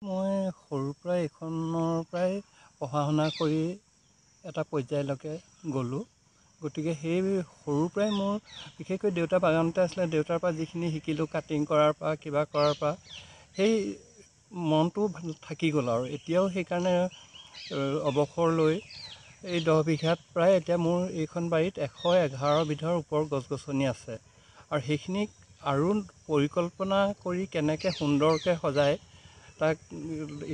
মই সৰুৰ পৰাই এইখনৰ পৰাই পঢ়া শুনা কৰি এটা পৰ্যায়লৈকে গ'লোঁ। গতিকে সেই সৰুৰ পৰাই মোৰ বিশেষকৈ দেউতা বাগানতে আছিলে, দেউতাৰ পৰা যিখিনি শিকিলোঁ কাটিং কৰাৰ পৰা কিবা কৰাৰ পৰা সেই মনটো থাকি গ'ল আৰু এতিয়াও সেইকাৰণে অৱসৰ লৈ এই 10 বিঘাত প্ৰায় এতিয়া মোৰ এইখন বাৰীত 111 বিধৰ ওপৰ গছ গছনি আছে আৰু সেইখিনিক আৰু পৰিকল্পনা কৰি কেনেকৈ সুন্দৰকৈ সজায় তাক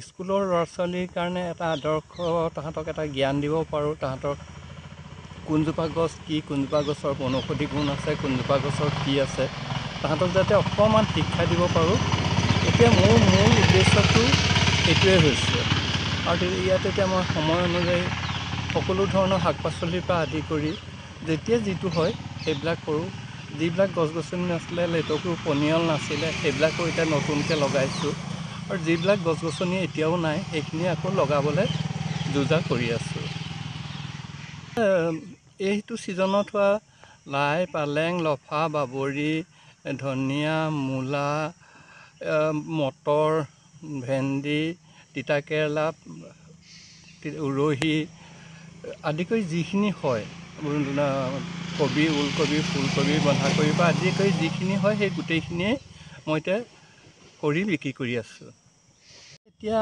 স্কুলৰ ল'ৰা ছোৱালীৰ কাৰণে এটা আদৰ্শ তাহাঁতক এটা জ্ঞান দিব পাৰোঁ। তাহাঁতক কোনজোপা গছ কি, কোনজোপা গছৰ বনৌষধি গুণ আছে, কোনজোপা গছৰ কি আছে, তাহাঁতক যাতে অকণমান শিক্ষা দিব পাৰোঁ। এতিয়া মোৰ মূল উদ্দেশ্যটো এইটোৱে হৈছে আৰু ইয়াত এতিয়া মই সময় অনুযায়ী সকলো ধৰণৰ শাক পাচলিৰ পৰা আদি কৰি যেতিয়া যিটো হয় সেইবিলাক কৰোঁ। যিবিলাক গছ গছনি নাছিলে, লেটকু পনিয়ল নাছিলে, সেইবিলাকো এতিয়া নতুনকৈ লগাইছোঁ আৰু যিবিলাক গছ গছনি এতিয়াও নাই সেইখিনি আকৌ লগাবলৈ যোজা কৰি আছোঁ। এইটো ছিজনত হোৱা লাই, পালেং, লফা, বাবৰি, ধনিয়া, মূলা, মটৰ, ভেন্দি, তিতাকেৰেলা, উৰহি আদি কৰি যিখিনি হয়, কবি, ওলকবি, ফুলকবি, বন্ধাকবিৰ পৰা আদি কৰি যিখিনি হয় সেই গোটেইখিনিয়ে মই এতিয়া কৰি বিক্ৰী কৰি আছোঁ। এতিয়া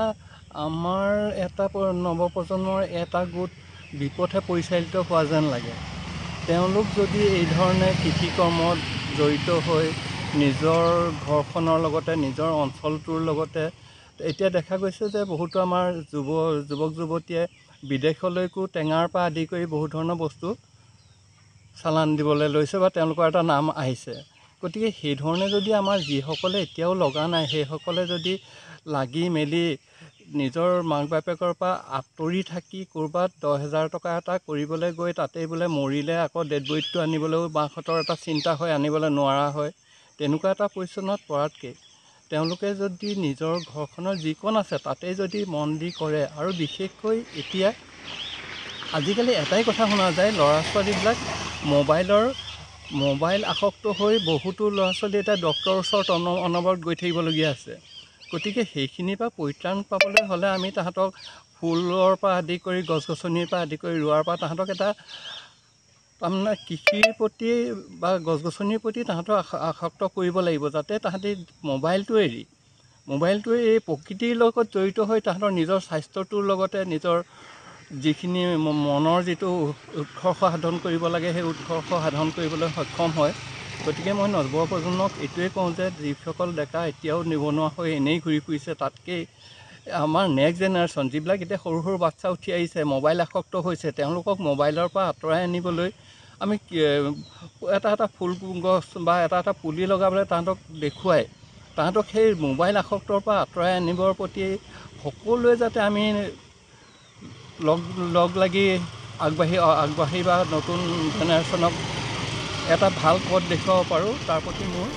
আমাৰ এটা নৱপ্ৰজন্মৰ এটা গোট বিপথে পৰিচালিত হোৱা যেন লাগে। তেওঁলোক যদি এই ধৰণে কৃষি কৰ্মত জড়িত হৈ নিজৰ ঘৰখনৰ লগতে নিজৰ অঞ্চলটোৰ লগতে এতিয়া দেখা গৈছে যে বহুতো আমাৰ যুৱক যুৱতীয়ে বিদেশলৈকো টেঙাৰ পৰা আদি কৰি বহুত ধৰণৰ বস্তু চালান দিবলৈ লৈছে বা তেওঁলোকৰ এটা নাম আহিছে। গতিকে সেই ধৰণে যদি আমাৰ যিসকলে এতিয়াও লগা নাই সেইসকলে যদি লাগি মেলি নিজৰ মাক বাপেকৰ পৰা আঁতৰি থাকি ক'ৰবাত 10,000 টকা এটা কৰিবলৈ গৈ তাতেই বোলে মৰিলে আকৌ ডেড বডিটো আনিবলৈও মাকহঁতৰ এটা চিন্তা হয়, আনিবলৈ নোৱাৰা হয়। তেনেকুৱা এটা পজিশ্যনত পৰাতকৈ তেওঁলোকে যদি নিজৰ ঘৰখনৰ যিকণ আছে তাতেই যদি মন দি কৰে আৰু বিশেষকৈ এতিয়া আজিকালি এটাই কথা শুনা যায়, ল'ৰা ছোৱালীবিলাক মোবাইল আসক্ত হৈ বহুতো ল'ৰা ছোৱালী এতিয়া ডক্তৰৰ ওচৰত অনবৰত গৈ থাকিবলগীয়া আছে। গতিকে সেইখিনিৰ পৰা পৰিত্ৰাণ পাবলৈ হ'লে আমি তাহাঁতক ফুলৰ পৰা আদি কৰি গছ গছনিৰ পৰা আদি কৰি ৰোৱাৰ পৰা তাহাঁতক এটা তাৰমানে কৃষিৰ প্ৰতি বা গছ গছনিৰ প্ৰতি তাহাঁতক আসক্ত কৰিব লাগিব, যাতে তাহাঁতি মোবাইলটো এৰি এই প্ৰকৃতিৰ লগত জড়িত হৈ তাহাঁতৰ নিজৰ স্বাস্থ্যটোৰ লগতে নিজৰ যিখিনি মনৰ যিটো উৎকৰ্ষ সাধন কৰিব লাগে সেই উৎকৰ্ষ সাধন কৰিবলৈ সক্ষম হয়। গতিকে মই নৱপ্ৰজন্মক এইটোৱে কওঁ যে যিসকল ডেকা এতিয়াও নিবনুৱা হৈ এনেই ঘূৰি ফুৰিছে তাতকৈ আমাৰ নেক্সট জেনেৰেশ্যন যিবিলাক এতিয়া সৰু সৰু বাচ্ছা উঠি আহিছে মোবাইল আসক্ত হৈছে তেওঁলোকক মোবাইলৰ পৰা আঁতৰাই আনিবলৈ আমি এটা ফুল গছ বা এটা পুলি লগাবলৈ তাহাঁতক দেখুৱাই তাহাঁতক সেই মোবাইল আসক্তৰ পৰা আঁতৰাই আনিবৰ প্ৰতি সকলোৱে যাতে আমি লগ লাগি আগবাঢ়ি বা নতুন জেনেৰেশ্যনক এটা ভাল পথ দেখুৱাব পাৰোঁ তাৰ প্ৰতি মোৰ